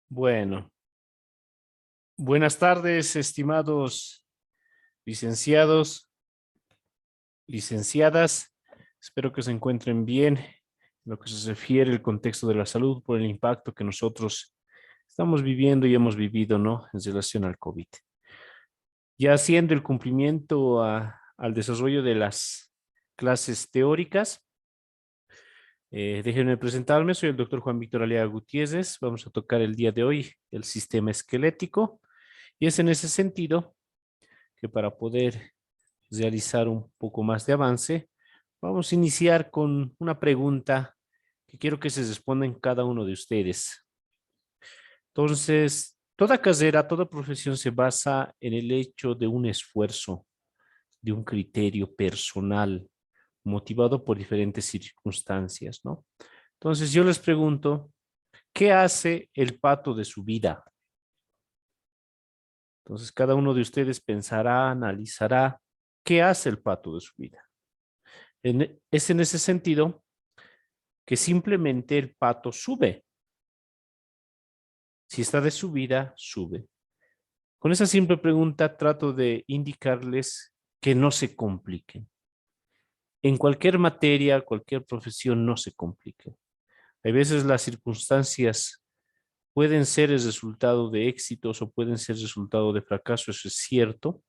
Bueno, buenas tardes, estimados licenciados, licenciadas. Espero que se encuentren bien en lo que se refiere al contexto de la salud por el impacto que nosotros estamos viviendo y hemos vivido, ¿no? En relación al COVID. Ya haciendo el cumplimiento al desarrollo de las clases teóricas, déjenme presentarme, soy el doctor Juan Víctor Aliaga Gutiérrez. Vamos a tocar el día de hoy el sistema esquelético y es en ese sentido que para poder realizar un poco más de avance, vamos a iniciar con una pregunta que quiero que se responda en cada uno de ustedes. Entonces, toda carrera, toda profesión se basa en el hecho de un esfuerzo, de un criterio personal, motivado por diferentes circunstancias, ¿no? Entonces, yo les pregunto, ¿qué hace el pato de su vida? Entonces, cada uno de ustedes pensará, analizará, ¿qué hace el pato de su vida? Es en ese sentido que simplemente el pato sube. Si está de subida, sube. Con esa simple pregunta trato de indicarles que no se compliquen. En cualquier materia, cualquier profesión, no se compliquen. Hay veces las circunstancias pueden ser el resultado de éxitos o pueden ser resultado de fracaso, eso es cierto,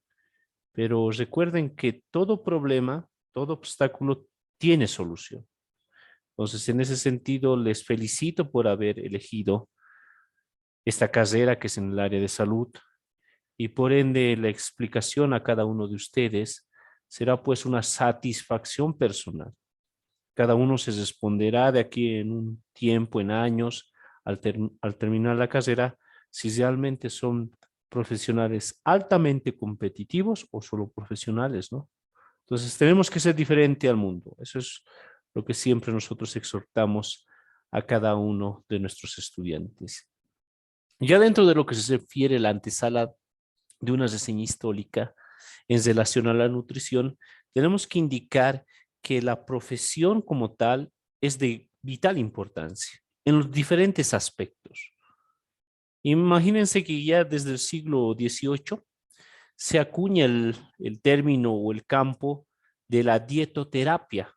pero recuerden que todo problema, todo obstáculo tiene solución. Entonces, en ese sentido, les felicito por haber elegido esta carrera que es en el área de salud y por ende la explicación a cada uno de ustedes será pues una satisfacción personal. Cada uno se responderá de aquí en un tiempo, en años, al terminar la carrera, si realmente son profesionales altamente competitivos o solo profesionales, ¿no? Entonces tenemos que ser diferente al mundo. Eso es lo que siempre nosotros exhortamos a cada uno de nuestros estudiantes. Ya dentro de lo que se refiere a la antesala de una reseña histórica en relación a la nutrición, tenemos que indicar que la profesión como tal es de vital importancia en los diferentes aspectos. Imagínense que ya desde el siglo XVIII se acuña el término o el campo de la dietoterapia.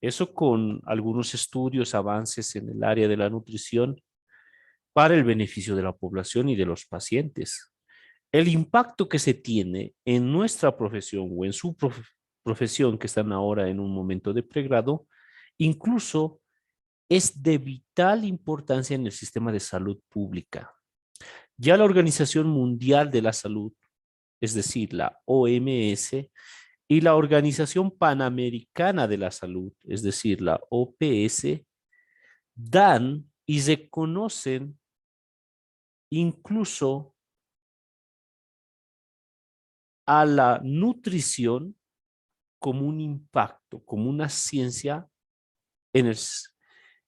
Eso con algunos estudios, avances en el área de la nutrición para el beneficio de la población y de los pacientes. El impacto que se tiene en nuestra profesión o en su profesión que están ahora en un momento de pregrado, incluso es de vital importancia en el sistema de salud pública. Ya la Organización Mundial de la Salud, es decir, la OMS, y la Organización Panamericana de la Salud, es decir, la OPS, dan y reconocen incluso a la nutrición como un impacto, como una ciencia en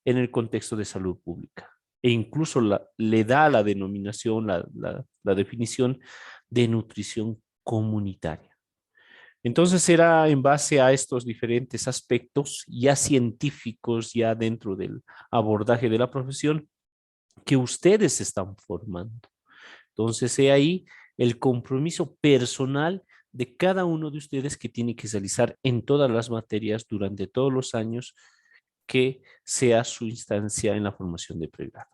el contexto de salud pública. E incluso le da la denominación, la definición de nutrición comunitaria. Entonces será en base a estos diferentes aspectos ya científicos, ya dentro del abordaje de la profesión, que ustedes se están formando. Entonces, he ahí el compromiso personal de cada uno de ustedes que tiene que realizar en todas las materias durante todos los años que sea su instancia en la formación de pregrado.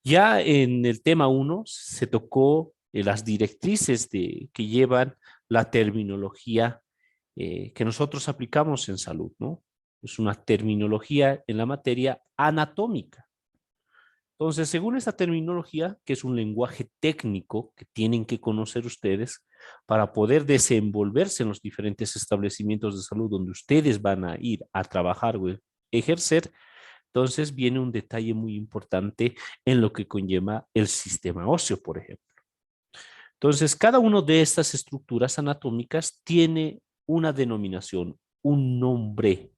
Ya en el tema 1 se tocó las directrices que llevan la terminología que nosotros aplicamos en salud, ¿no? Es una terminología en la materia anatómica. Entonces, según esta terminología, que es un lenguaje técnico que tienen que conocer ustedes para poder desenvolverse en los diferentes establecimientos de salud donde ustedes van a ir a trabajar o ejercer, entonces viene un detalle muy importante en lo que conlleva el sistema óseo, por ejemplo. Entonces, cada una de estas estructuras anatómicas tiene una denominación, un nombre,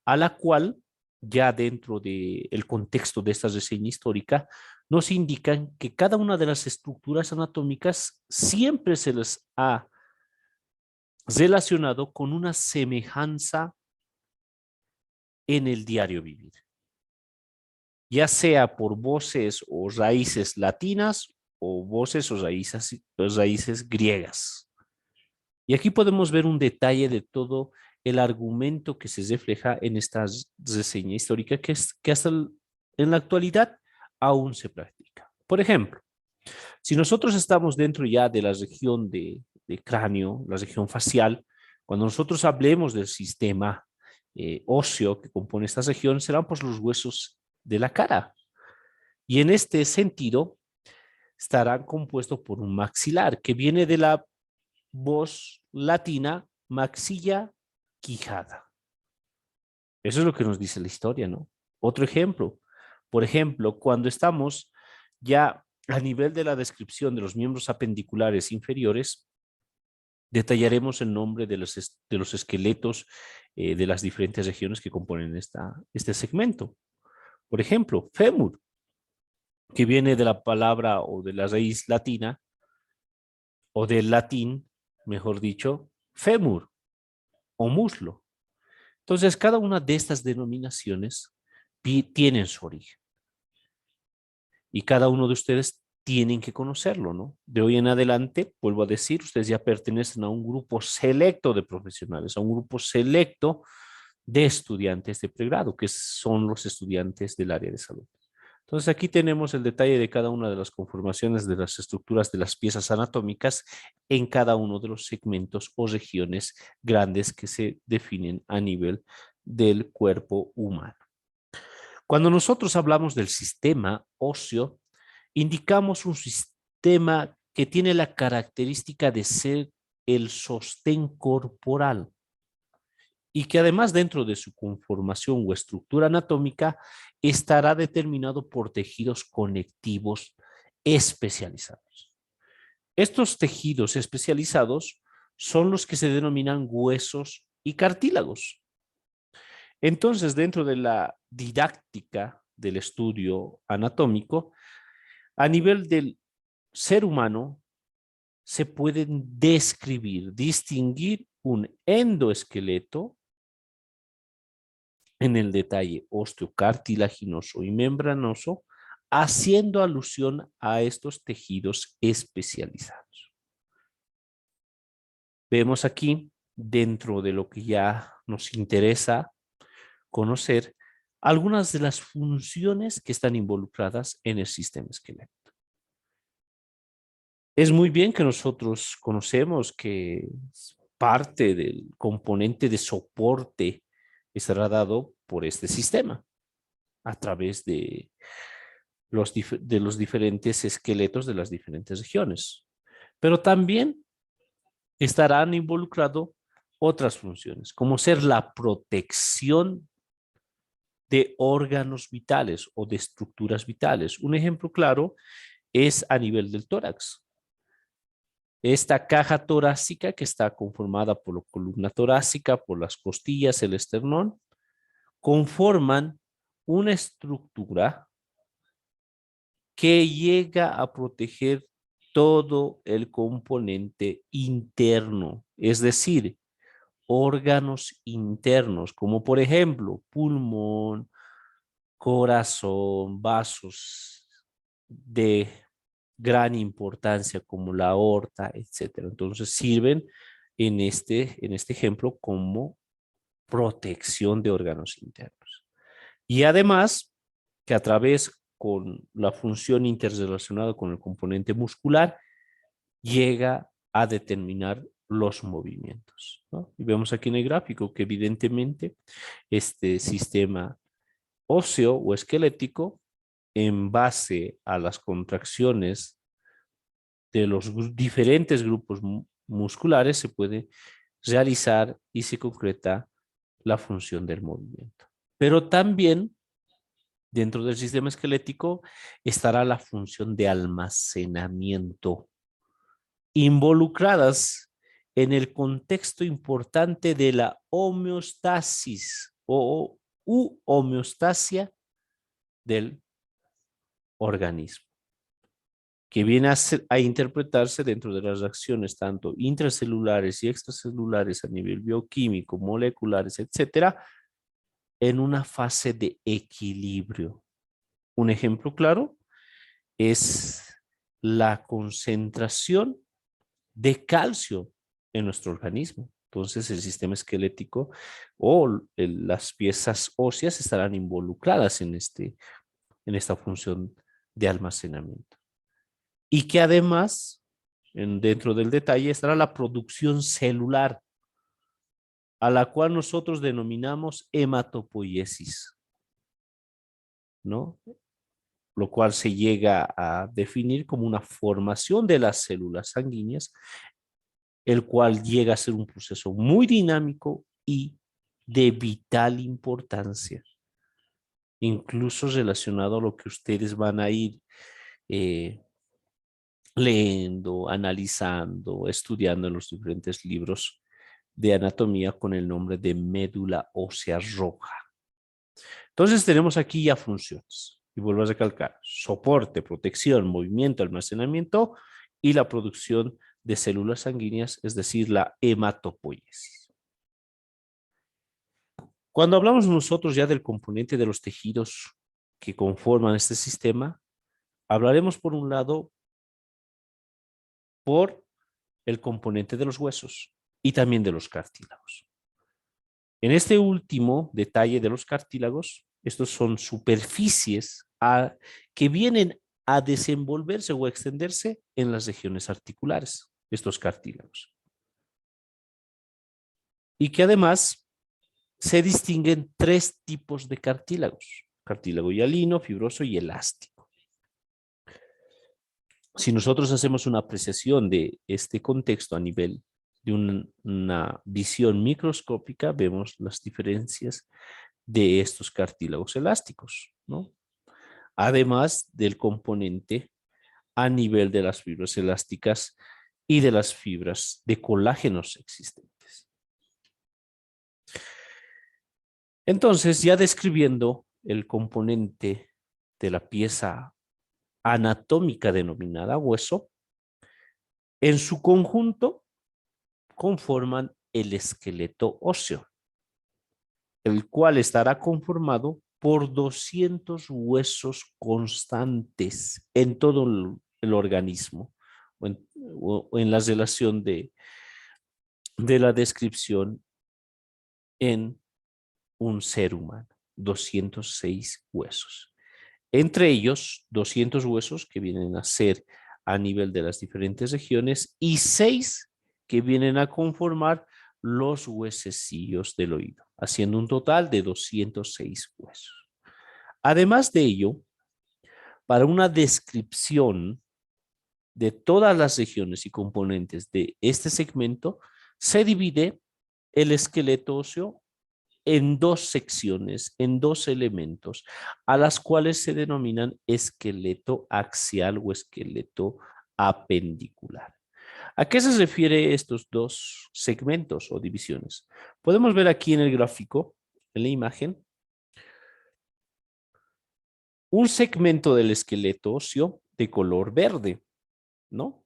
a la cual ya dentro del contexto de esta reseña histórica, nos indican que cada una de las estructuras anatómicas siempre se les ha relacionado con una semejanza en el diario vivir, ya sea por voces o raíces latinas o voces o raíces griegas. Y aquí podemos ver un detalle de todo el argumento que se refleja en esta reseña histórica que hasta en la actualidad aún se practica. Por ejemplo, si nosotros estamos dentro ya de la región de cráneo, la región facial, cuando nosotros hablemos del sistema óseo que compone esta región, serán pues los huesos de la cara. Y en este sentido, estarán compuestos por un maxilar que viene de la voz latina maxilla quijada. Eso es lo que nos dice la historia, ¿no? Otro ejemplo, por ejemplo, cuando estamos ya a nivel de la descripción de los miembros apendiculares inferiores, detallaremos el nombre de los esqueletos de las diferentes regiones que componen este segmento. Por ejemplo, fémur, que viene de la palabra o de la raíz latina, o del latín, mejor dicho, fémur o muslo. Entonces, cada una de estas denominaciones tienen su origen y cada uno de ustedes tienen que conocerlo, ¿no? De hoy en adelante, vuelvo a decir, ustedes ya pertenecen a un grupo selecto de profesionales, a un grupo selecto de estudiantes de pregrado, que son los estudiantes del área de salud. Entonces aquí tenemos el detalle de cada una de las conformaciones de las estructuras de las piezas anatómicas en cada uno de los segmentos o regiones grandes que se definen a nivel del cuerpo humano. Cuando nosotros hablamos del sistema óseo, indicamos un sistema que tiene la característica de ser el sostén corporal y que además dentro de su conformación o estructura anatómica estará determinado por tejidos conectivos especializados. Estos tejidos especializados son los que se denominan huesos y cartílagos. Entonces, dentro de la didáctica del estudio anatómico, a nivel del ser humano, se pueden describir, distinguir un endoesqueleto en el detalle osteocartilaginoso y membranoso, haciendo alusión a estos tejidos especializados. Vemos aquí, dentro de lo que ya nos interesa conocer, algunas de las funciones que están involucradas en el sistema esquelético. Es muy bien que nosotros conocemos que parte del componente de soporte estará dado por este sistema a través de los diferentes esqueletos de las diferentes regiones. Pero también estarán involucradas otras funciones, como ser la protección de órganos vitales o de estructuras vitales. Un ejemplo claro es a nivel del tórax. Esta caja torácica que está conformada por la columna torácica, por las costillas, el esternón, conforman una estructura que llega a proteger todo el componente interno, es decir, órganos internos, como por ejemplo pulmón, corazón, vasos de gran importancia como la aorta, etcétera. Entonces sirven en este ejemplo como protección de órganos internos. Y además que a través con la función interrelacionada con el componente muscular llega a determinar los movimientos, ¿no? Y vemos aquí en el gráfico que evidentemente este sistema óseo o esquelético, en base a las contracciones de los diferentes grupos musculares, se puede realizar y se concreta la función del movimiento. Pero también dentro del sistema esquelético estará la función de almacenamiento, involucradas en el contexto importante de la homeostasis o homeostasia del organismo, que viene a interpretarse dentro de las reacciones tanto intracelulares y extracelulares a nivel bioquímico, moleculares, etcétera, en una fase de equilibrio. Un ejemplo claro es la concentración de calcio en nuestro organismo. Entonces el sistema esquelético o las piezas óseas estarán involucradas en esta función de almacenamiento. Y que además, dentro del detalle, estará la producción celular, a la cual nosotros denominamos hematopoiesis, ¿no? Lo cual se llega a definir como una formación de las células sanguíneas, el cual llega a ser un proceso muy dinámico y de vital importancia, incluso relacionado a lo que ustedes van a ir eh, leyendo, analizando, estudiando en los diferentes libros de anatomía con el nombre de médula ósea roja. Entonces tenemos aquí ya funciones. Y vuelvo a recalcar: soporte, protección, movimiento, almacenamiento y la producción de células sanguíneas, es decir, la hematopoiesis. Cuando hablamos nosotros ya del componente de los tejidos que conforman este sistema, hablaremos por un lado por el componente de los huesos y también de los cartílagos. En este último detalle de los cartílagos, estos son superficies que vienen a desenvolverse o a extenderse en las regiones articulares, estos cartílagos. Y que además se distinguen tres tipos de cartílagos: cartílago hialino, fibroso y elástico. Si nosotros hacemos una apreciación de este contexto a nivel de una visión microscópica, vemos las diferencias de estos cartílagos elásticos, ¿no? Además del componente a nivel de las fibras elásticas y de las fibras de colágenos existentes. Entonces, ya describiendo el componente de la pieza anatómica denominada hueso, en su conjunto conforman el esqueleto óseo, el cual estará conformado por 200 huesos constantes en todo el organismo, o en la relación de la descripción en un ser humano: 206 huesos. Entre ellos, 200 huesos que vienen a ser a nivel de las diferentes regiones y 6 que vienen a conformar los huesecillos del oído, haciendo un total de 206 huesos. Además de ello, para una descripción de todas las regiones y componentes de este segmento, se divide el esqueleto óseo en dos secciones, en dos elementos, a las cuales se denominan esqueleto axial o esqueleto apendicular. ¿A qué se refiere estos dos segmentos o divisiones? Podemos ver aquí en el gráfico, en la imagen, un segmento del esqueleto óseo de color verde, ¿no?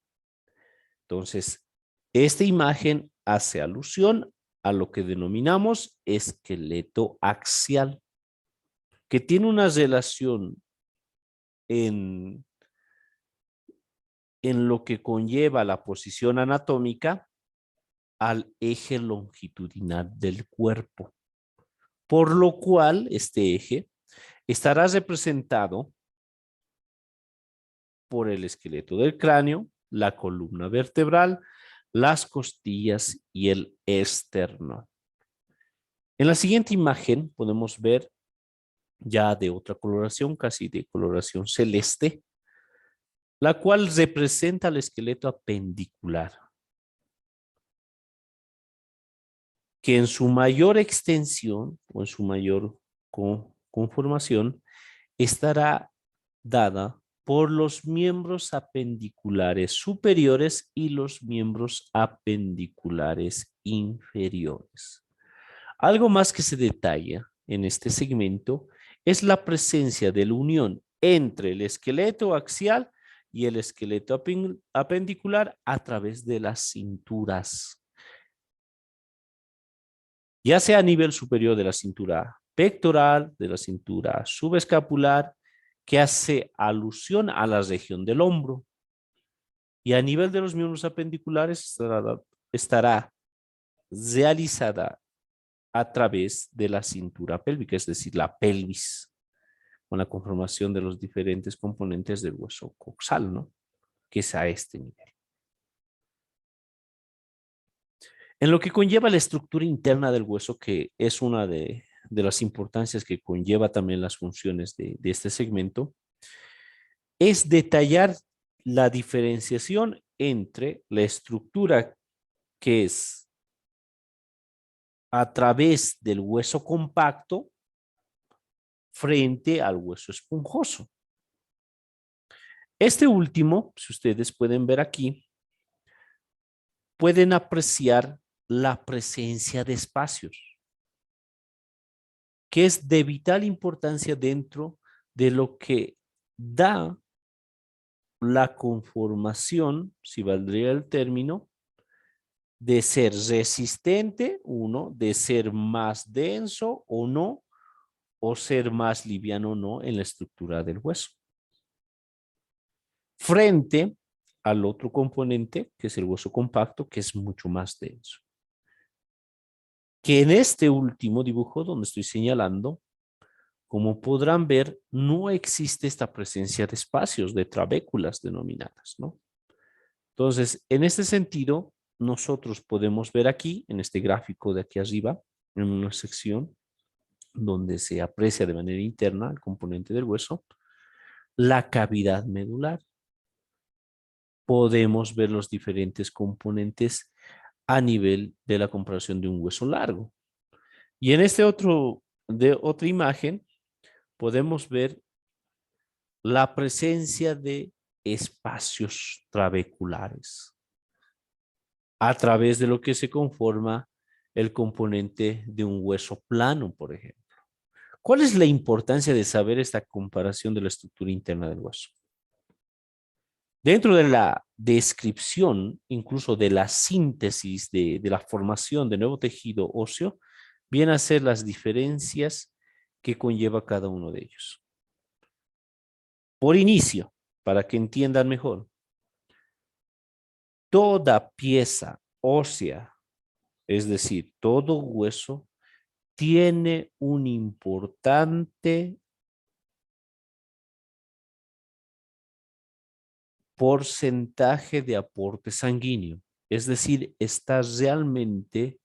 Entonces, esta imagen hace alusión a lo que denominamos esqueleto axial, que tiene una relación en lo que conlleva la posición anatómica al eje longitudinal del cuerpo, por lo cual este eje estará representado por el esqueleto del cráneo, la columna vertebral, las costillas y el esternón. En la siguiente imagen podemos ver, ya de otra coloración, casi de coloración celeste, la cual representa el esqueleto apendicular, que en su mayor extensión o en su mayor conformación estará dada por los miembros apendiculares superiores y los miembros apendiculares inferiores. Algo más que se detalla en este segmento es la presencia de la unión entre el esqueleto axial y el esqueleto apendicular a través de las cinturas, ya sea a nivel superior de la cintura pectoral, de la cintura subescapular, que hace alusión a la región del hombro. Y a nivel de los miembros apendiculares estará realizada a través de la cintura pélvica, es decir, la pelvis, con la conformación de los diferentes componentes del hueso coxal, ¿no? Que es a este nivel. En lo que conlleva la estructura interna del hueso, que es una de las importancias que conlleva también las funciones de este segmento, es detallar la diferenciación entre la estructura que es a través del hueso compacto frente al hueso esponjoso. Este último, si ustedes pueden ver aquí, pueden apreciar la presencia de espacios, que es de vital importancia dentro de lo que da la conformación, si valdría el término, de ser resistente, uno, de ser más denso o no, o ser más liviano o no en la estructura del hueso. Frente al otro componente, que es el hueso compacto, que es mucho más denso. Que en este último dibujo donde estoy señalando, como podrán ver, no existe esta presencia de espacios, de trabéculas denominadas, ¿no? Entonces, en este sentido, nosotros podemos ver aquí, en este gráfico de aquí arriba, en una sección donde se aprecia de manera interna el componente del hueso, la cavidad medular. Podemos ver los diferentes componentes a nivel de la comparación de un hueso largo. Y en este otra imagen, podemos ver la presencia de espacios trabeculares a través de lo que se conforma el componente de un hueso plano, por ejemplo. ¿Cuál es la importancia de saber esta comparación de la estructura interna del hueso? Dentro de la descripción, incluso de la síntesis de la formación de nuevo tejido óseo, vienen a ser las diferencias que conlleva cada uno de ellos. Por inicio, para que entiendan mejor, toda pieza ósea, es decir, todo hueso, tiene un importante porcentaje de aporte sanguíneo. Es decir, está realmente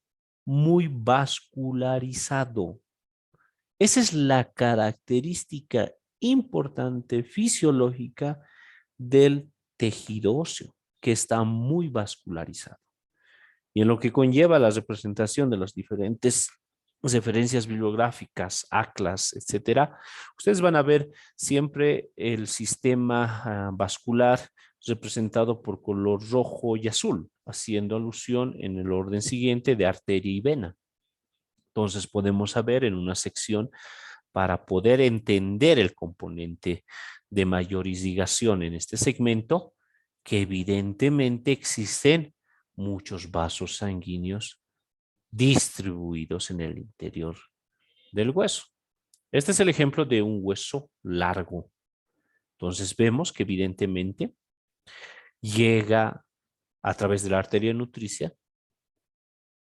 muy vascularizado. Esa es la característica importante fisiológica del tejido óseo, que está muy vascularizado. Y en lo que conlleva la representación de las diferentes referencias bibliográficas, ACLAS, etcétera, ustedes van a ver siempre el sistema vascular representado por color rojo y azul, haciendo alusión en el orden siguiente de arteria y vena. Entonces podemos saber en una sección para poder entender el componente de mayor irrigación en este segmento, que evidentemente existen muchos vasos sanguíneos distribuidos en el interior del hueso. Este es el ejemplo de un hueso largo. Entonces vemos que evidentemente llega a través de la arteria nutricia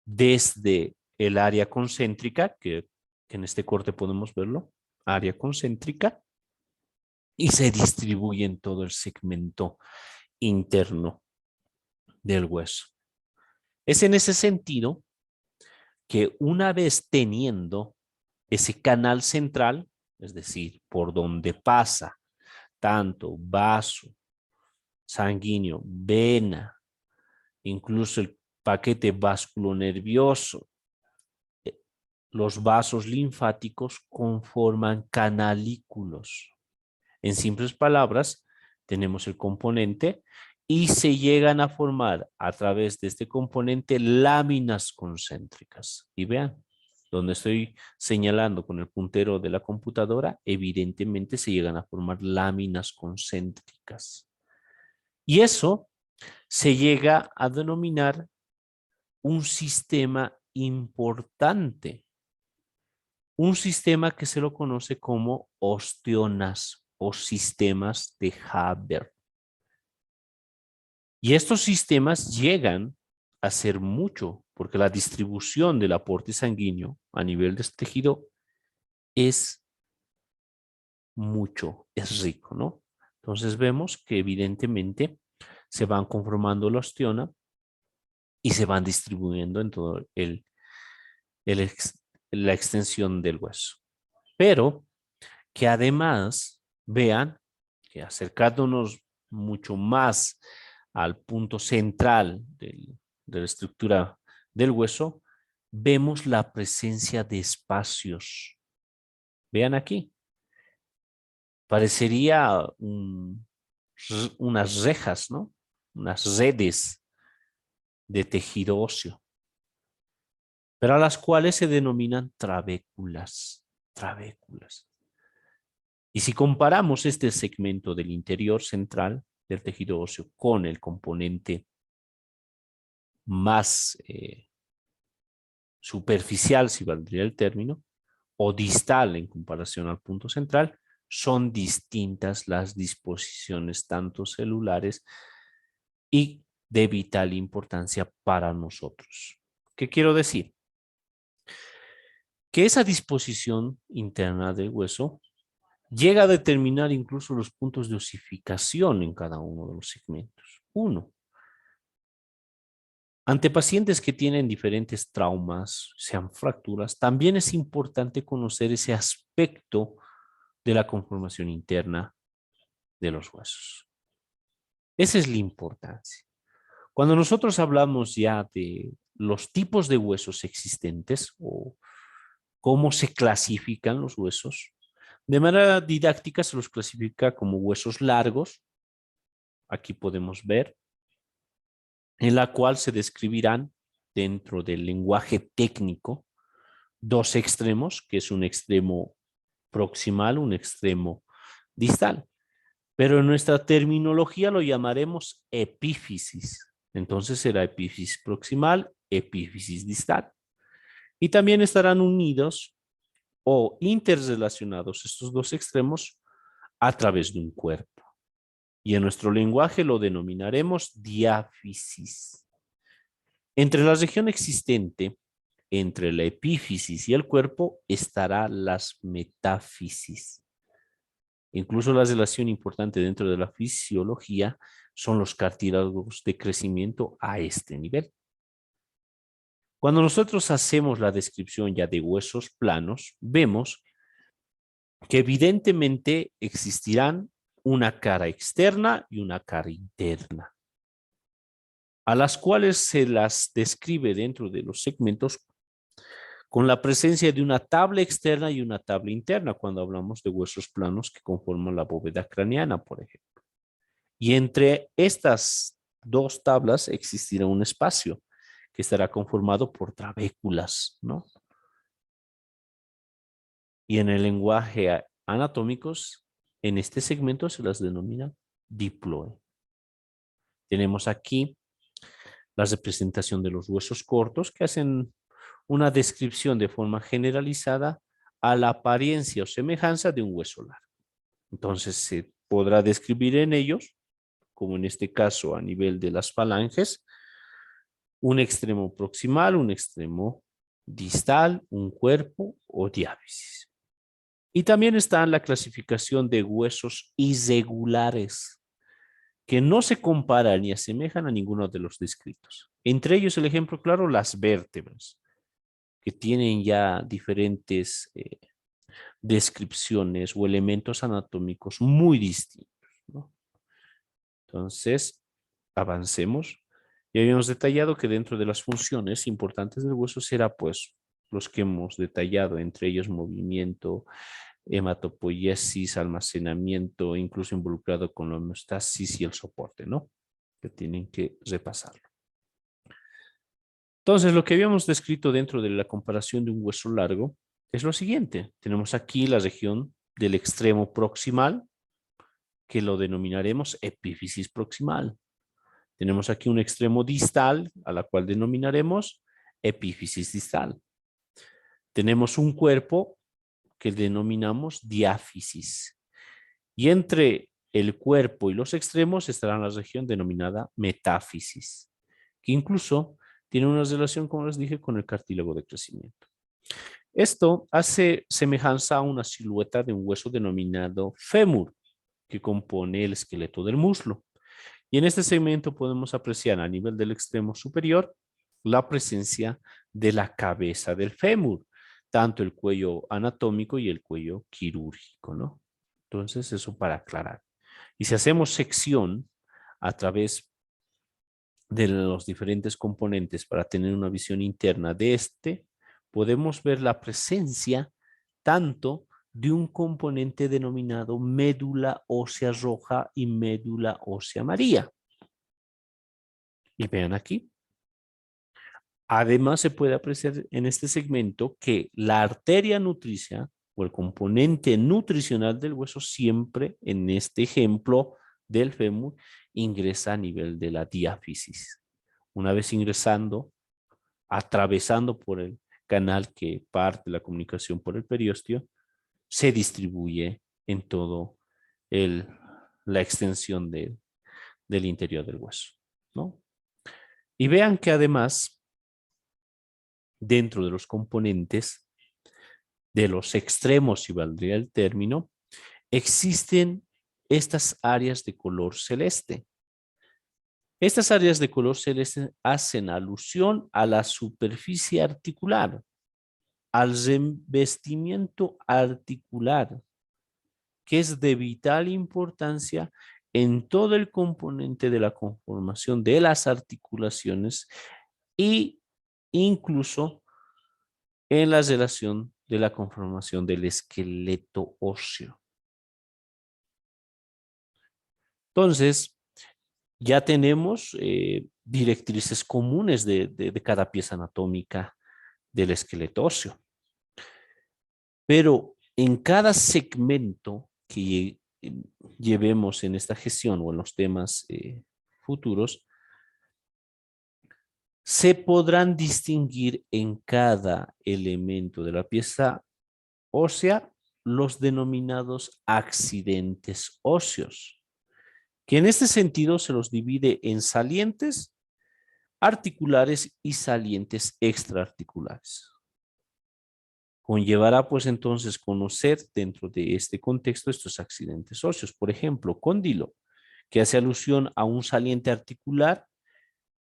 desde el área concéntrica, que en este corte podemos verlo, área concéntrica, y se distribuye en todo el segmento interno del hueso. Es en ese sentido que una vez teniendo ese canal central, es decir, por donde pasa tanto vaso sanguíneo, vena, incluso el paquete vasculonervioso, los vasos linfáticos conforman canalículos. En simples palabras, tenemos el componente y se llegan a formar a través de este componente láminas concéntricas. Y vean, donde estoy señalando con el puntero de la computadora, evidentemente se llegan a formar láminas concéntricas. Y eso se llega a denominar un sistema importante un sistema que se lo conoce como ostionas o sistemas de Haber. Y estos sistemas llegan a ser mucho, porque la distribución del aporte sanguíneo a nivel del tejido es mucho, es rico, ¿no? Entonces vemos que evidentemente se van conformando la osteona y se van distribuyendo en todo el la extensión del hueso. Pero que además vean que acercándonos mucho más al punto central de la estructura del hueso, vemos la presencia de espacios. Vean aquí, parecería unas rejas, ¿no? Unas redes de tejido óseo, pero a las cuales se denominan trabéculas. Trabéculas. Y si comparamos este segmento del interior central del tejido óseo con el componente más superficial, si valdría el término, o distal en comparación al punto central, son distintas las disposiciones tanto celulares y de vital importancia para nosotros. ¿Qué quiero decir? Que esa disposición interna del hueso llega a determinar incluso los puntos de osificación en cada uno de los segmentos. Uno, ante pacientes que tienen diferentes traumas, sean fracturas, también es importante conocer ese aspecto de la conformación interna de los huesos. Esa es la importancia. Cuando nosotros hablamos ya de los tipos de huesos existentes o cómo se clasifican los huesos, de manera didáctica se los clasifica como huesos largos. Aquí podemos ver en la cual se describirán dentro del lenguaje técnico dos extremos, que es un extremo proximal, un extremo distal. Pero en nuestra terminología lo llamaremos epífisis. Entonces será epífisis proximal, epífisis distal. Y también estarán unidos o interrelacionados estos dos extremos a través de un cuerpo. Y en nuestro lenguaje lo denominaremos diáfisis. Entre la región existente, entre la epífisis y el cuerpo, estará las metáfisis. Incluso la relación importante dentro de la fisiología son los cartílagos de crecimiento a este nivel. Cuando nosotros hacemos la descripción ya de huesos planos, vemos que evidentemente existirán una cara externa y una cara interna, a las cuales se las describe dentro de los segmentos con la presencia de una tabla externa y una tabla interna cuando hablamos de huesos planos que conforman la bóveda craneana, por ejemplo. Y entre estas dos tablas existirá un espacio que estará conformado por trabéculas, ¿no? Y en el lenguaje anatómicos, en este segmento se las denomina diploe. Tenemos aquí la representación de los huesos cortos que hacen una descripción de forma generalizada a la apariencia o semejanza de un hueso largo. Entonces se podrá describir en ellos, como en este caso a nivel de las falanges, un extremo proximal, un extremo distal, un cuerpo o diáfisis. Y también está la clasificación de huesos irregulares, que no se comparan ni asemejan a ninguno de los descritos. Entre ellos, el ejemplo claro, las vértebras, que tienen ya diferentes descripciones o elementos anatómicos muy distintos, ¿no? Entonces, avancemos. Ya habíamos detallado que dentro de las funciones importantes del hueso será pues los que hemos detallado, entre ellos movimiento, hematopoiesis, almacenamiento, incluso involucrado con la homeostasis y el soporte, ¿no? Que tienen que repasarlo. Entonces, lo que habíamos descrito dentro de la comparación de un hueso largo es lo siguiente. Tenemos aquí la región del extremo proximal, que lo denominaremos epífisis proximal. Tenemos aquí un extremo distal, a la cual denominaremos epífisis distal. Tenemos un cuerpo que denominamos diáfisis. Y entre el cuerpo y los extremos estará la región denominada metáfisis, que incluso tiene una relación, como les dije, con el cartílago de crecimiento. Esto hace semejanza a una silueta de un hueso denominado fémur, que compone el esqueleto del muslo. Y en este segmento podemos apreciar a nivel del extremo superior la presencia de la cabeza del fémur, tanto el cuello anatómico y el cuello quirúrgico, ¿no? Entonces, eso para aclarar. Y si hacemos sección a través de los diferentes componentes para tener una visión interna de este, podemos ver la presencia tanto de un componente denominado médula ósea roja y médula ósea amarilla. Y vean aquí. Además, se puede apreciar en este segmento que la arteria nutricia o el componente nutricional del hueso siempre, en este ejemplo del fémur, ingresa a nivel de la diáfisis. Una vez ingresando, atravesando por el canal que parte la comunicación por el periósteo, se distribuye en todo la extensión del interior del hueso, ¿no? Y vean que además, dentro de los componentes de los extremos, si valdría el término, existen estas áreas de color celeste. Estas áreas de color celeste hacen alusión a la superficie articular, al revestimiento articular, que es de vital importancia en todo el componente de la conformación de las articulaciones e incluso en la relación de la conformación del esqueleto óseo. Entonces, ya tenemos directrices comunes de cada pieza anatómica del esqueleto óseo. Pero en cada segmento que llevemos en esta gestión o en los temas futuros, se podrán distinguir en cada elemento de la pieza ósea los denominados accidentes óseos, que en este sentido se los divide en salientes articulares y salientes extraarticulares. Conllevará pues entonces conocer dentro de este contexto estos accidentes óseos. Por ejemplo, cóndilo, que hace alusión a un saliente articular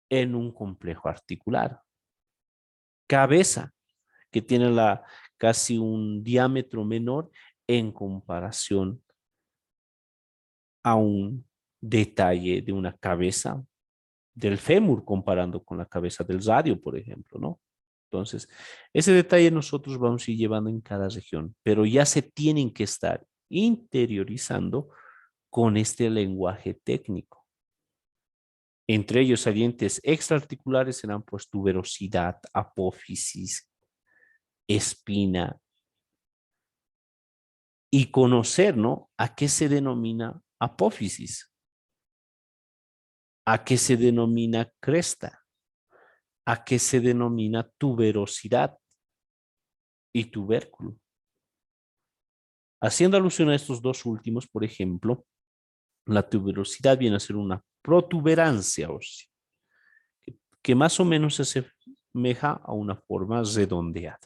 en un complejo articular. Cabeza, que tiene casi un diámetro menor en comparación a un detalle de una cabeza del fémur, comparando con la cabeza del radio, por ejemplo, ¿no? Entonces, ese detalle nosotros vamos a ir llevando en cada región, pero ya se tienen que estar interiorizando con este lenguaje técnico. Entre ellos, salientes extraarticulares serán pues tuberosidad, apófisis, espina, y conocer, ¿no? ¿A qué se denomina apófisis? ¿A qué se denomina cresta? ¿A qué se denomina tuberosidad y tubérculo? Haciendo alusión a estos dos últimos, por ejemplo, la tuberosidad viene a ser una protuberancia ósea, que más o menos se asemeja a una forma redondeada.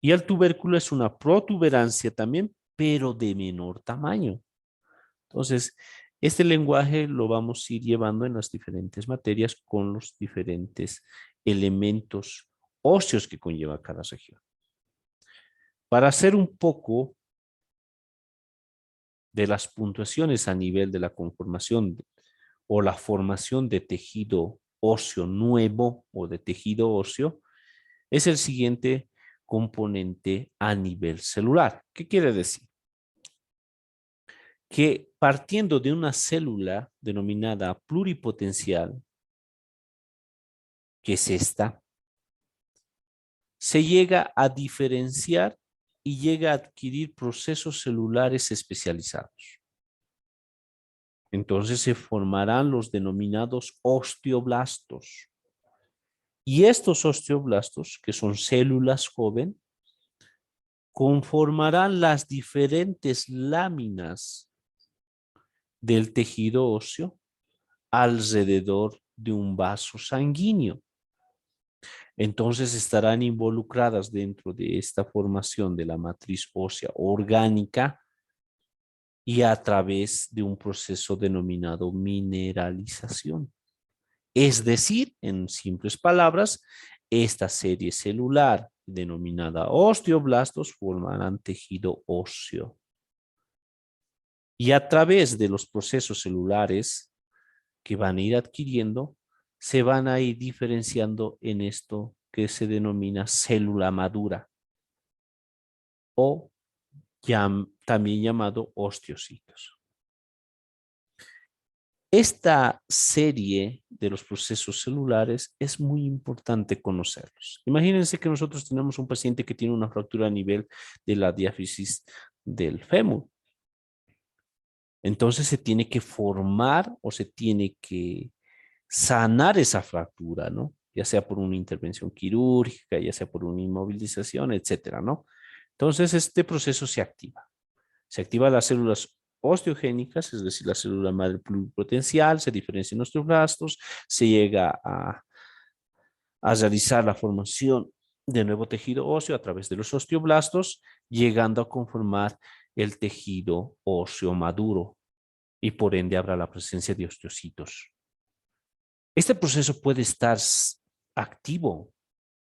Y el tubérculo es una protuberancia también, pero de menor tamaño. Entonces, este lenguaje lo vamos a ir llevando en las diferentes materias con los diferentes elementos óseos que conlleva cada región. Para hacer un poco de las puntuaciones a nivel de la conformación o la formación de tejido óseo nuevo o de tejido óseo, es el siguiente componente a nivel celular. ¿Qué quiere decir? Que partiendo de una célula denominada pluripotencial, que es esta, se llega a diferenciar y llega a adquirir procesos celulares especializados. Entonces se formarán los denominados osteoblastos. Y estos osteoblastos, que son células joven, conformarán las diferentes láminas del tejido óseo alrededor de un vaso sanguíneo. Entonces estarán involucradas dentro de esta formación de la matriz ósea orgánica y a través de un proceso denominado mineralización. Es decir, en simples palabras, esta serie celular denominada osteoblastos formarán tejido óseo. Y a través de los procesos celulares que van a ir adquiriendo, se van a ir diferenciando en esto que se denomina célula madura o también llamado osteocitos. Esta serie de los procesos celulares es muy importante conocerlos. Imagínense que nosotros tenemos un paciente que tiene una fractura a nivel de la diáfisis del fémur. Entonces se tiene que formar o se tiene que sanar esa fractura, ¿no? Ya sea por una intervención quirúrgica, ya sea por una inmovilización, etcétera, ¿no? Entonces este proceso se activa. Se activan las células osteogénicas, es decir, la célula madre pluripotencial, se diferencian osteoblastos, se llega a realizar la formación de nuevo tejido óseo a través de los osteoblastos, llegando a conformar el tejido óseo maduro y por ende habrá la presencia de osteocitos. Este proceso puede estar activo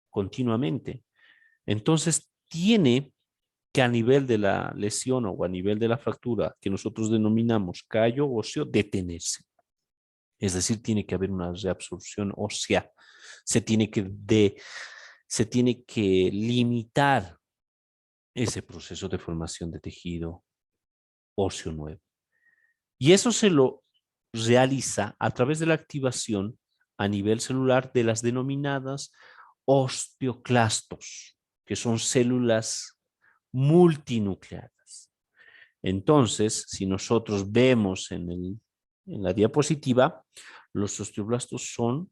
continuamente. Entonces, tiene que a nivel de la lesión o a nivel de la fractura que nosotros denominamos callo óseo, detenerse. Es decir, tiene que haber una reabsorción ósea. Se tiene que limitar ese proceso de formación de tejido óseo nuevo. Y eso se lo realiza a través de la activación a nivel celular de las denominadas osteoclastos, que son células multinucleadas. Entonces, si nosotros vemos en la diapositiva, los osteoblastos son,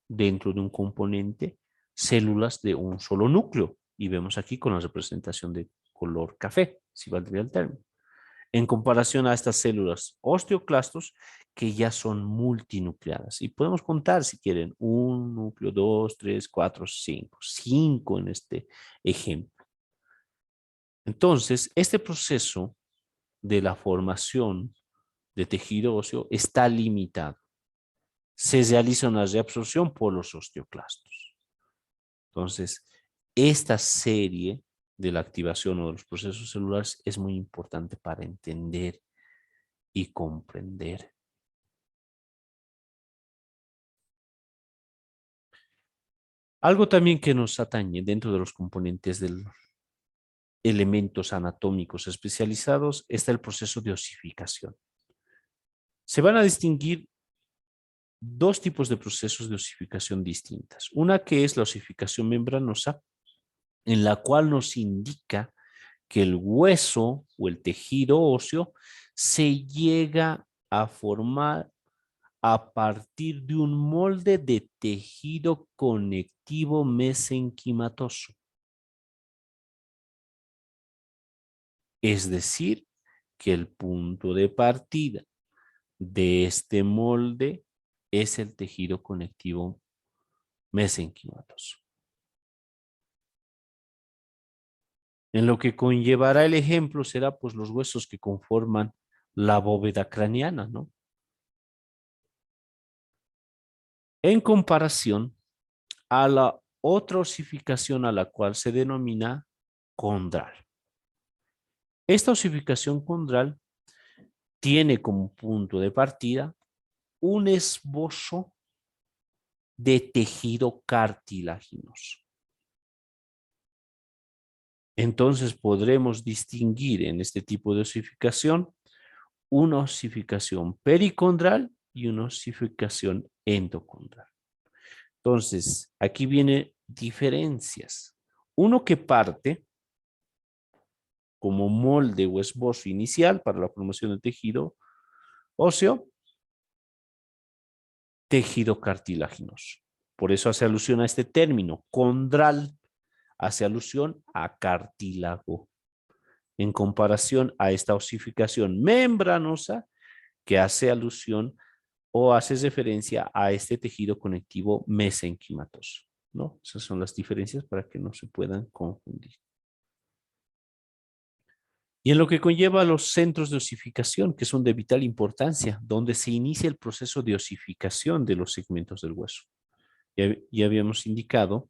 dentro de un componente, células de un solo núcleo. Y vemos aquí con la representación de color café, si valdría el término. En comparación a estas células osteoclastos que ya son multinucleadas. Y podemos contar, si quieren, 1 núcleo, 2, 3, 4, 5. 5 en este ejemplo. Entonces, este proceso de la formación de tejido óseo está limitado. Se realiza una reabsorción por los osteoclastos. Entonces, esta serie de la activación o de los procesos celulares es muy importante para entender y comprender. Algo también que nos atañe dentro de los componentes de elementos anatómicos especializados está el proceso de osificación. Se van a distinguir dos tipos de procesos de osificación distintas. Una que es la osificación membranosa, en la cual nos indica que el hueso o el tejido óseo se llega a formar a partir de un molde de tejido conectivo mesenquimatoso. Es decir, que el punto de partida de este molde es el tejido conectivo mesenquimatoso. En lo que conllevará el ejemplo será pues los huesos que conforman la bóveda craneana, ¿no? En comparación a la otra osificación a la cual se denomina condral. Esta osificación condral tiene como punto de partida un esbozo de tejido cartilaginoso. Entonces podremos distinguir en este tipo de osificación una osificación pericondral y una osificación endocondral. Entonces, aquí vienen diferencias. Uno que parte como molde o esbozo inicial para la formación del tejido óseo, tejido cartilaginoso. Por eso hace alusión a este término, condral, hace alusión a cartílago en comparación a esta osificación membranosa que hace alusión o hace referencia a este tejido conectivo mesenquimatoso, ¿no? Esas son las diferencias para que no se puedan confundir. Y en lo que conlleva a los centros de osificación, que son de vital importancia, donde se inicia el proceso de osificación de los segmentos del hueso. Ya habíamos indicado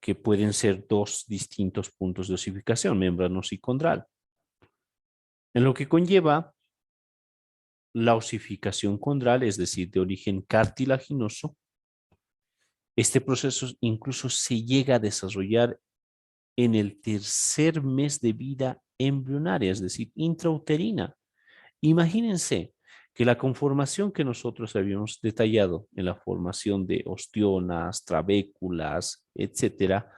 que pueden ser dos distintos puntos de osificación, membranoso y condral. En lo que conlleva la osificación condral, es decir, de origen cartilaginoso, este proceso incluso se llega a desarrollar en el tercer mes de vida embrionaria, es decir, intrauterina. Imagínense que la conformación que nosotros habíamos detallado en la formación de ostionas, trabéculas, etcétera,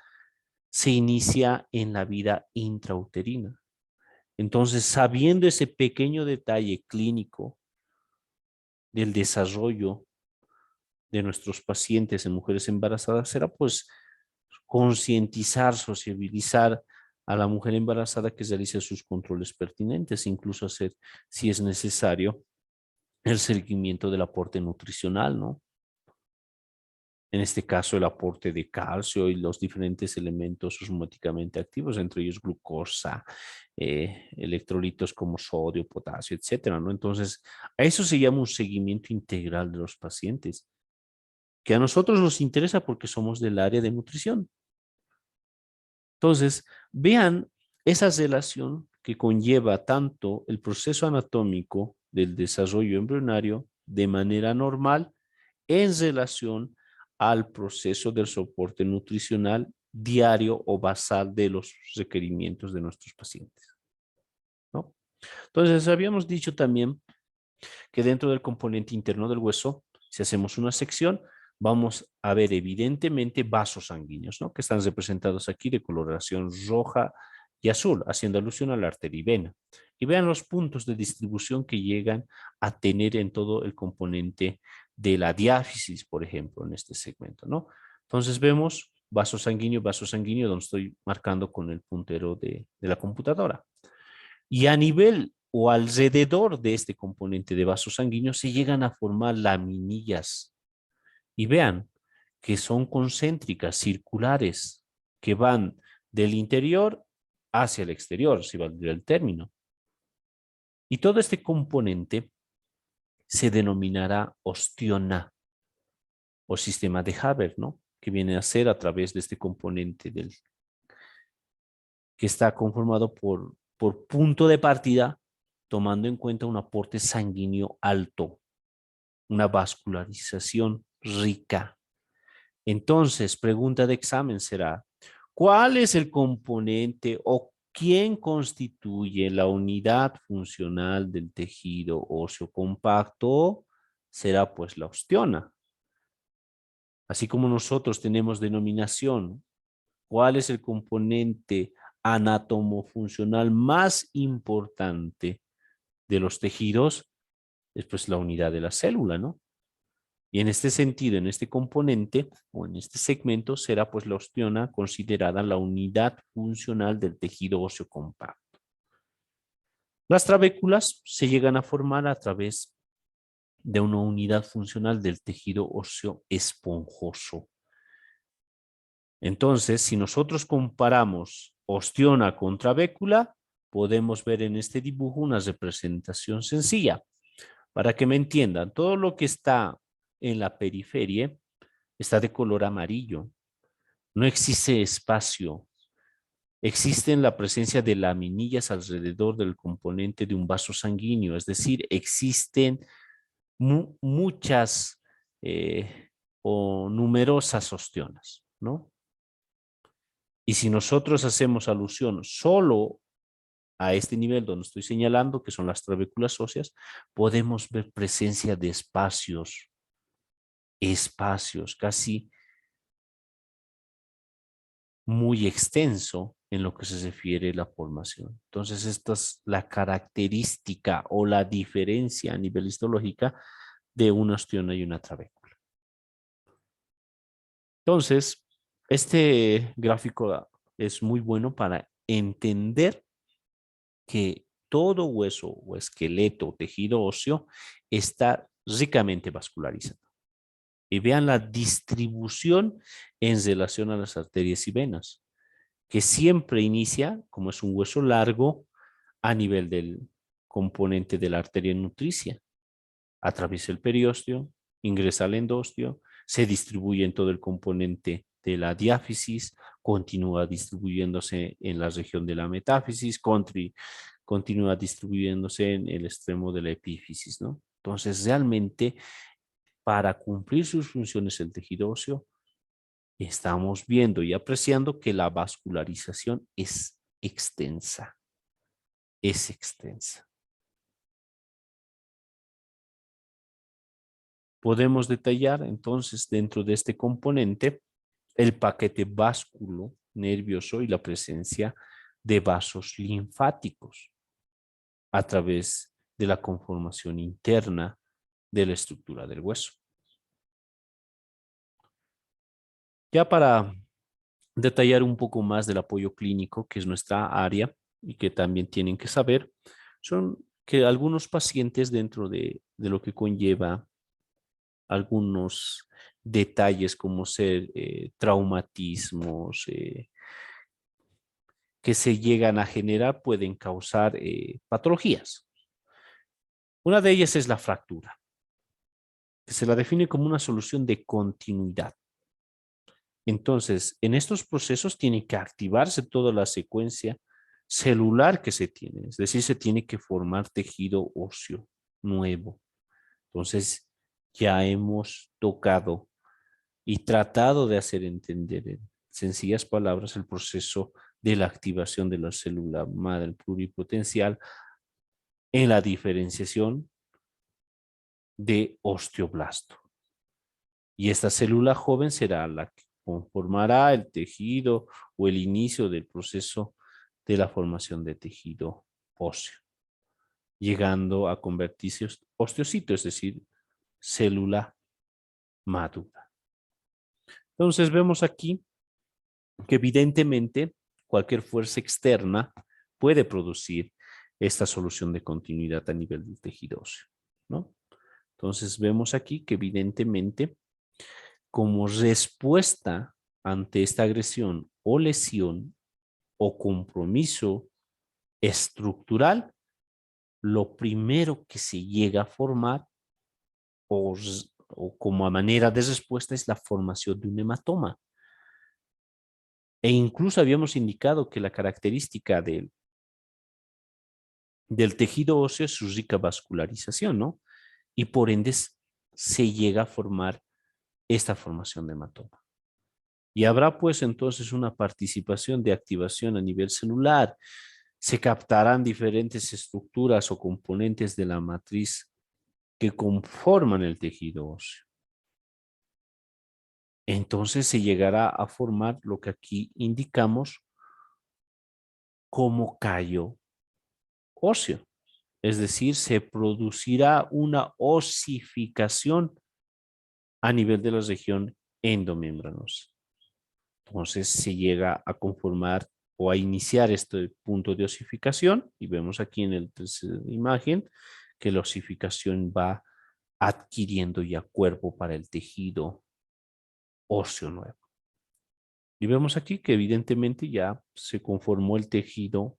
se inicia en la vida intrauterina. Entonces, sabiendo ese pequeño detalle clínico del desarrollo de nuestros pacientes en mujeres embarazadas, será pues concientizar, sociabilizar a la mujer embarazada que realice sus controles pertinentes, incluso hacer, si es necesario, el seguimiento del aporte nutricional, ¿no? En este caso, el aporte de calcio y los diferentes elementos osmomáticamente activos, entre ellos glucosa, electrolitos como sodio, potasio, etcétera, ¿no? Entonces, a eso se llama un seguimiento integral de los pacientes, que a nosotros nos interesa porque somos del área de nutrición. Entonces, vean esa relación que conlleva tanto el proceso anatómico del desarrollo embrionario de manera normal en relación al proceso del soporte nutricional diario o basal de los requerimientos de nuestros pacientes, ¿no? Entonces, habíamos dicho también que dentro del componente interno del hueso, si hacemos una sección, vamos a ver evidentemente vasos sanguíneos, ¿no? Que están representados aquí de coloración roja y azul, haciendo alusión a la arteria y vena. Y vean los puntos de distribución que llegan a tener en todo el componente de la diáfisis, por ejemplo, en este segmento, ¿no? Entonces vemos vaso sanguíneo, donde estoy marcando con el puntero de la computadora. Y a nivel o alrededor de este componente de vasos sanguíneos se llegan a formar laminillas. Y vean que son concéntricas, circulares, que van del interior hacia el exterior, si valdría el término. Y todo este componente se denominará ostiona o sistema de Haber, ¿no? Que viene a ser a través de este componente que está conformado por punto de partida, tomando en cuenta un aporte sanguíneo alto, una vascularización rica. Entonces, pregunta de examen será, ¿cuál es el componente o quién constituye la unidad funcional del tejido óseo compacto? Será pues la osteona. Así como nosotros tenemos denominación, ¿cuál es el componente anatomofuncional más importante de los tejidos? Es pues la unidad de la célula, ¿no? Y en este sentido, en este componente o en este segmento será pues la osteona considerada la unidad funcional del tejido óseo compacto. Las trabéculas se llegan a formar a través de una unidad funcional del tejido óseo esponjoso. Entonces, si nosotros comparamos osteona con trabécula, podemos ver en este dibujo una representación sencilla. Para que me entiendan, todo lo que está en la periferia está de color amarillo. No existe espacio. Existe la presencia de laminillas alrededor del componente de un vaso sanguíneo, es decir, existen muchas o numerosas osteonas, ¿no? Y si nosotros hacemos alusión solo a este nivel donde estoy señalando, que son las trabéculas óseas, podemos ver presencia de espacios casi muy extenso en lo que se refiere a la formación. Entonces, esta es la característica o la diferencia a nivel histológica de una osteona y una trabécula. Entonces, este gráfico es muy bueno para entender que todo hueso o esqueleto o tejido óseo está ricamente vascularizado. Y vean la distribución en relación a las arterias y venas, que siempre inicia, como es un hueso largo, a nivel del componente de la arteria nutricia. Atraviesa el periósteo, ingresa al endostio, se distribuye en todo el componente de la diáfisis, continúa distribuyéndose en la región de la metáfisis, continúa distribuyéndose en el extremo de la epífisis, ¿no? Entonces, realmente, para cumplir sus funciones el tejido óseo, estamos viendo y apreciando que la vascularización es extensa, es extensa. Podemos detallar entonces dentro de este componente el paquete vasculo nervioso y la presencia de vasos linfáticos a través de la conformación interna de la estructura del hueso. Ya para detallar un poco más del apoyo clínico, que es nuestra área y que también tienen que saber, son que algunos pacientes dentro de lo que conlleva algunos detalles como ser traumatismos que se llegan a generar pueden causar patologías. Una de ellas es la fractura, que se la define como una solución de continuidad. Entonces, en estos procesos tiene que activarse toda la secuencia celular que se tiene, es decir, se tiene que formar tejido óseo nuevo. Entonces, ya hemos tocado y tratado de hacer entender en sencillas palabras el proceso de la activación de la célula madre pluripotencial en la diferenciación de osteoblasto. Y esta célula joven será la que conformará el tejido o el inicio del proceso de la formación de tejido óseo, llegando a convertirse en osteocito, es decir, célula madura. Entonces vemos aquí que evidentemente cualquier fuerza externa puede producir esta solución de continuidad a nivel del tejido óseo, ¿no? Entonces vemos aquí que evidentemente como respuesta ante esta agresión o lesión o compromiso estructural, lo primero que se llega a formar o como a manera de respuesta es la formación de un hematoma. E incluso habíamos indicado que la característica del tejido óseo es su rica vascularización, ¿no? Y por ende se llega a formar esta formación de hematoma. Y habrá pues entonces una participación de activación a nivel celular. Se captarán diferentes estructuras o componentes de la matriz que conforman el tejido óseo. Entonces se llegará a formar lo que aquí indicamos como callo óseo. Es decir, se producirá una osificación a nivel de la región endomembranosa. Entonces se llega a conformar o a iniciar este punto de osificación y vemos aquí en la tercera imagen que la osificación va adquiriendo ya cuerpo para el tejido óseo nuevo. Y vemos aquí que evidentemente ya se conformó el tejido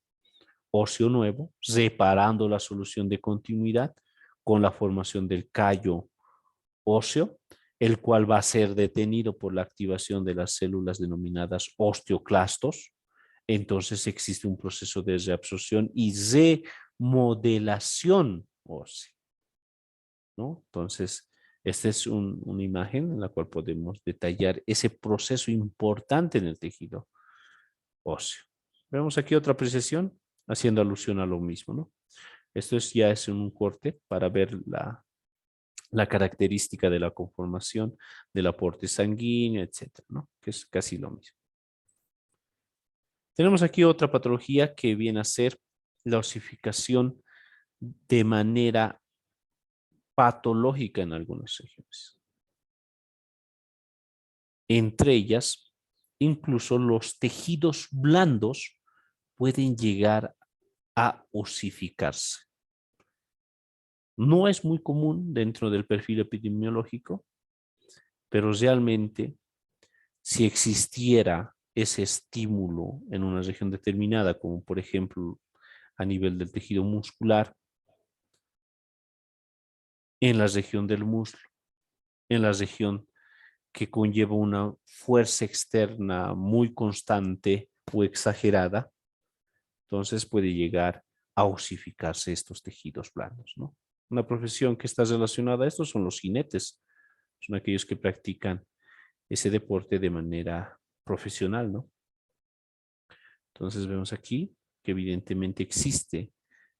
óseo nuevo, reparando la solución de continuidad con la formación del callo óseo, el cual va a ser detenido por la activación de las células denominadas osteoclastos. Entonces existe un proceso de reabsorción y remodelación ósea, ¿no? Entonces, esta es una imagen en la cual podemos detallar ese proceso importante en el tejido óseo. Vemos aquí otra apreciación haciendo alusión a lo mismo, ¿no? Esto ya es un corte para ver la característica de la conformación del aporte sanguíneo, etcétera, ¿no? Que es casi lo mismo. Tenemos aquí otra patología que viene a ser la osificación de manera patológica en algunas regiones. Entre ellas, incluso los tejidos blandos pueden llegar a osificarse. No es muy común dentro del perfil epidemiológico, pero realmente si existiera ese estímulo en una región determinada, como por ejemplo a nivel del tejido muscular, en la región del muslo, en la región que conlleva una fuerza externa muy constante o exagerada, entonces puede llegar a osificarse estos tejidos blandos, ¿no? Una profesión que está relacionada a esto son los jinetes, son aquellos que practican ese deporte de manera profesional, ¿no? Entonces vemos aquí que evidentemente existe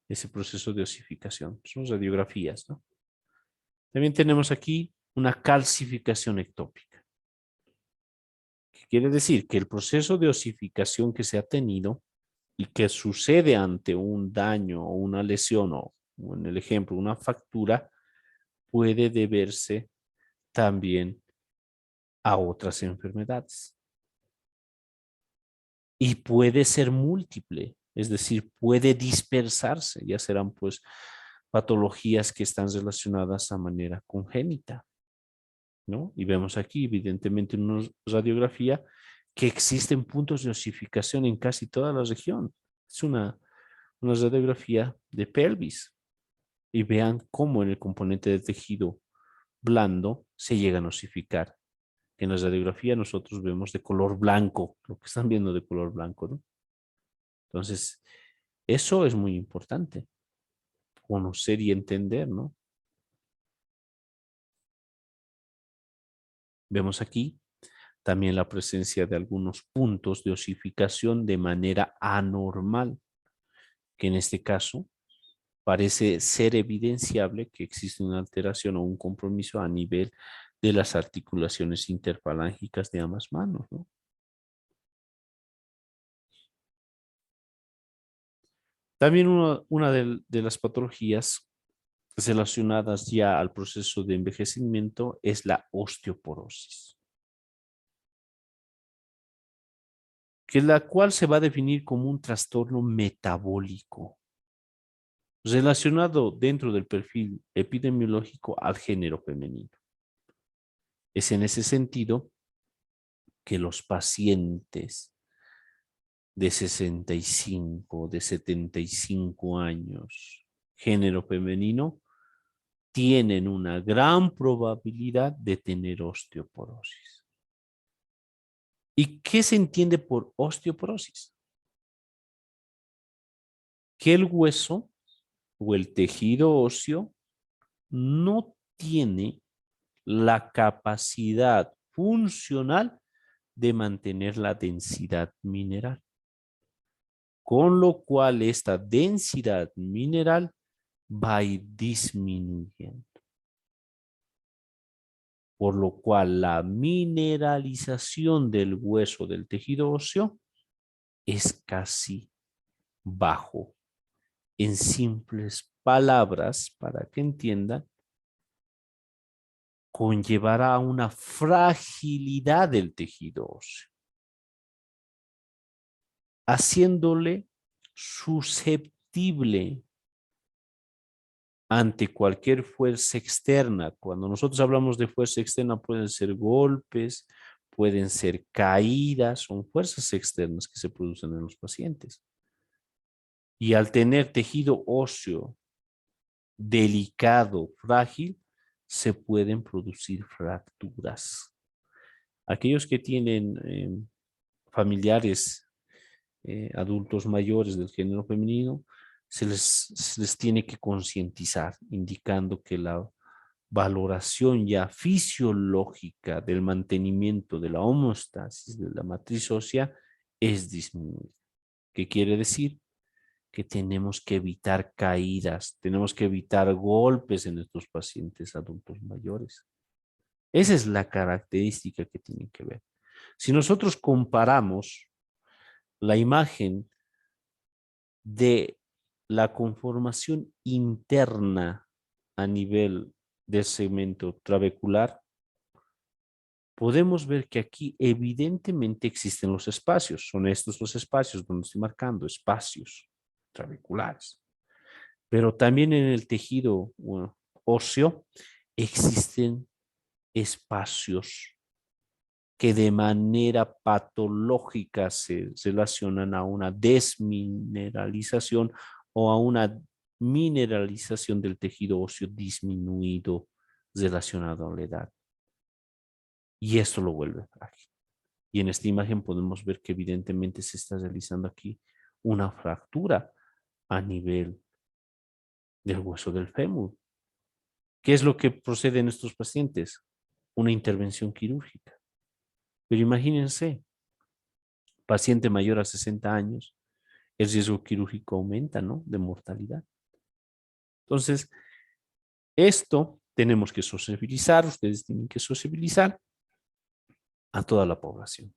ese proceso de osificación. Son radiografías, ¿no? También tenemos aquí una calcificación ectópica. ¿Qué quiere decir? Que el proceso de osificación que se ha tenido y que sucede ante un daño o una lesión o en el ejemplo una fractura puede deberse también a otras enfermedades. Y puede ser múltiple, es decir, puede dispersarse, ya serán pues patologías que están relacionadas a manera congénita, ¿no? Y vemos aquí, evidentemente, en una radiografía que existen puntos de osificación en casi toda la región. Es una radiografía de pelvis. Y vean cómo en el componente de tejido blando se llega a osificar. En la radiografía nosotros vemos de color blanco, lo que están viendo de color blanco, ¿no? Entonces, eso es muy importante, conocer y entender, ¿no? Vemos aquí también la presencia de algunos puntos de osificación de manera anormal, que en este caso parece ser evidenciable que existe una alteración o un compromiso a nivel de las articulaciones interfalángicas de ambas manos, ¿no? También una de las patologías relacionadas ya al proceso de envejecimiento es la osteoporosis, que la cual se va a definir como un trastorno metabólico relacionado dentro del perfil epidemiológico al género femenino. Es en ese sentido que los pacientes de 65, de 75 años, género femenino, tienen una gran probabilidad de tener osteoporosis. ¿Y qué se entiende por osteoporosis? Que el hueso o el tejido óseo no tiene la capacidad funcional de mantener la densidad mineral, con lo cual esta densidad mineral va a ir disminuyendo, por lo cual la mineralización del hueso del tejido óseo es casi bajo. En simples palabras, para que entiendan, conllevará a una fragilidad del tejido óseo, haciéndole susceptible ante cualquier fuerza externa. Cuando nosotros hablamos de fuerza externa, pueden ser golpes, pueden ser caídas, son fuerzas externas que se producen en los pacientes. Y al tener tejido óseo delicado, frágil, se pueden producir fracturas. Aquellos que tienen familiares adultos mayores del género femenino, se les tiene que concientizar, indicando que la valoración ya fisiológica del mantenimiento de la homeostasis de la matriz ósea es disminuida. ¿Qué quiere decir? Que tenemos que evitar caídas, tenemos que evitar golpes en estos pacientes adultos mayores. Esa es la característica que tienen que ver. Si nosotros comparamos la imagen de la conformación interna a nivel del segmento trabecular, podemos ver que aquí evidentemente existen los espacios. Son estos los espacios donde estoy marcando espacios. trabeculares. Pero también en el tejido óseo existen espacios que de manera patológica se relacionan a una desmineralización o a una mineralización del tejido óseo disminuido relacionado a la edad. Y esto lo vuelve frágil. Y en esta imagen podemos ver que evidentemente se está realizando aquí una fractura a nivel del hueso del fémur. ¿Qué es lo que procede en estos pacientes? Una intervención quirúrgica. Pero imagínense, paciente mayor a 60 años, el riesgo quirúrgico aumenta, ¿no? De mortalidad. Entonces, esto tenemos que sociabilizar, ustedes tienen que sociabilizar a toda la población.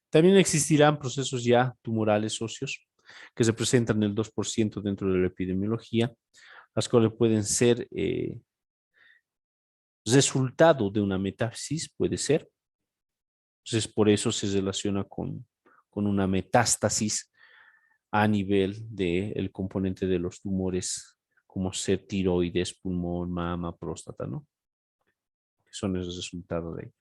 También existirán procesos ya tumorales óseos que se presentan el 2% dentro de la epidemiología, las cuales pueden ser resultado de una metástasis, puede ser. Entonces, por eso se relaciona con una metástasis a nivel del componente de los tumores, como ser tiroides, pulmón, mama, próstata, ¿no? Que son el resultado de ello.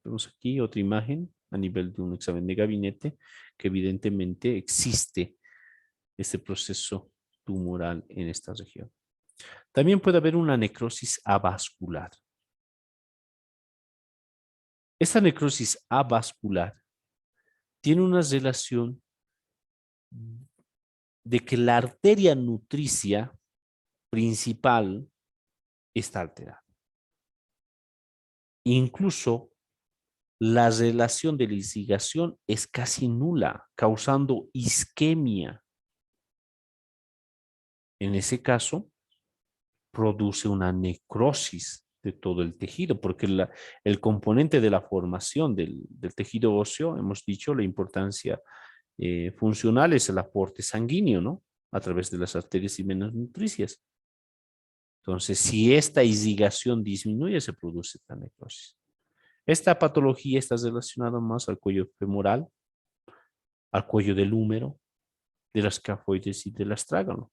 Vemos aquí otra imagen a nivel de un examen de gabinete, que evidentemente existe este proceso tumoral en esta región. También puede haber una necrosis avascular. Esta necrosis avascular tiene una relación de que la arteria nutricia principal está alterada. Incluso la relación de lisigación es casi nula, causando isquemia. En ese caso, produce una necrosis de todo el tejido, porque el componente de la formación del tejido óseo, hemos dicho, la importancia funcional es el aporte sanguíneo, ¿no? A través de las arterias y venas nutricias. Entonces, si esta irrigación disminuye, se produce esta necrosis. Esta patología está relacionada más al cuello femoral, al cuello del húmero, de las escafoides y del astrágalo.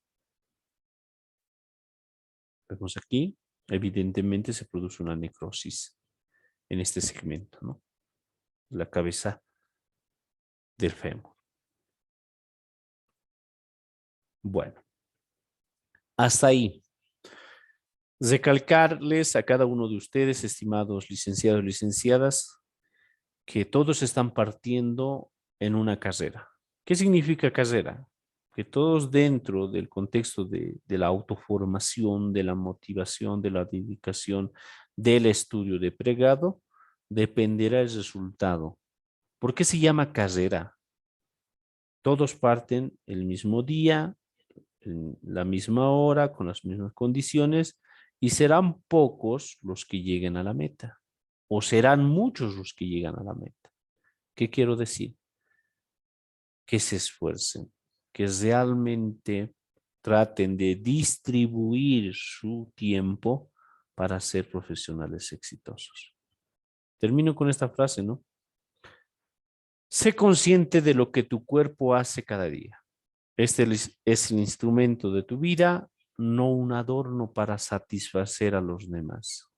Vemos aquí, evidentemente se produce una necrosis en este segmento, ¿no? La cabeza del fémur. Bueno, hasta ahí. Recalcarles a cada uno de ustedes, estimados licenciados y licenciadas, que todos están partiendo en una carrera. ¿Qué significa carrera? Que todos dentro del contexto de la autoformación, de la motivación, de la dedicación, del estudio de pregrado, dependerá el resultado. ¿Por qué se llama carrera? Todos parten el mismo día, en la misma hora, con las mismas condiciones, y serán pocos los que lleguen a la meta, o serán muchos los que llegan a la meta. ¿Qué quiero decir? Que se esfuercen, que realmente traten de distribuir su tiempo para ser profesionales exitosos. Termino con esta frase, ¿no? Sé consciente de lo que tu cuerpo hace cada día. Este es el instrumento de tu vida, no un adorno para satisfacer a los demás.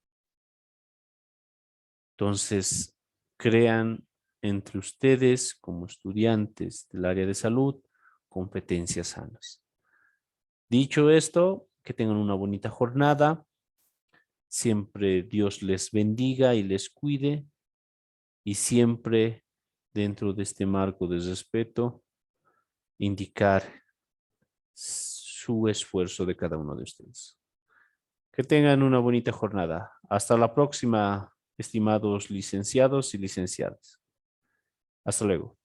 Entonces, crean entre ustedes como estudiantes del área de salud competencias sanas. Dicho esto, que tengan una bonita jornada. Siempre Dios les bendiga y les cuide. Y siempre dentro de este marco de respeto, indicar su esfuerzo de cada uno de ustedes. Que tengan una bonita jornada. Hasta la próxima, estimados licenciados y licenciadas. Hasta luego.